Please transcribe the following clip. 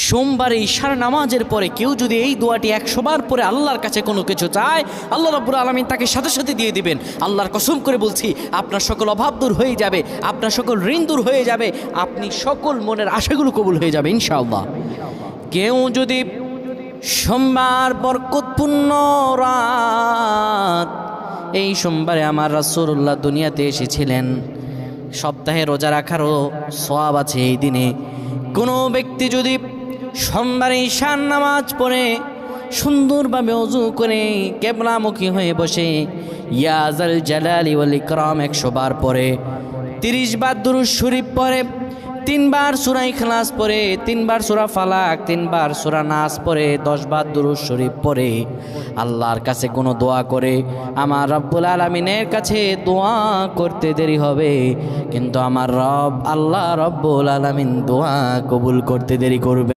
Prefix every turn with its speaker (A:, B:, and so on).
A: সোমবারে ঈশার নামাজের পরে কেউ যদি এই দোয়াটি 100 বার পরে আল্লাহর কাছে কোনো কিছু চায়, আল্লাহ রাব্বুল আলামিন তাকে সাথে সাথে দিয়ে দিবেন। আল্লাহর কসম করে বলছি, আপনার সকল অভাব দূর হয়ে যাবে, আপনার সকল ঋণ দূর হয়ে যাবে, আপনি সকল মনের আশাগুলো কবুল হয়ে যাবে ইনশাআল্লাহ। কেউ যদি সোমবার বরকতপূর্ণ রাত, এই সোমবারে আমার রাসূলুল্লাহ দুনিয়াতে এসেছিলেন, সপ্তাহে রোজা রাখারও সওয়াব আছে এই দিনে। কোনো ব্যক্তি যদি সোমবারে ঈশার নামাজ পড়ে সুন্দরভাবে ওযু করে কিবলামুখী হয়ে বসে ইয়া যাল জালালি ওয়াল ইকরাম 100 বার পড়ে, 30 বার দুরূদ শরীফ পড়ে, 3 বার সূরা ইখলাস পড়ে, 3 বার সূরা ফালাক, 3 বার সূরা নাস পড়ে, 10 বার দুরূদ শরীফ পড়ে, আল্লাহর কাছে কোনো দোয়া করে, আমার রব্বুল আলামিনের কাছে দোয়া করতে দেরি হবে, কিন্তু আমার রব আল্লাহ রব্বুল আলামিন দোয়া কবুল করতে দেরি করবে।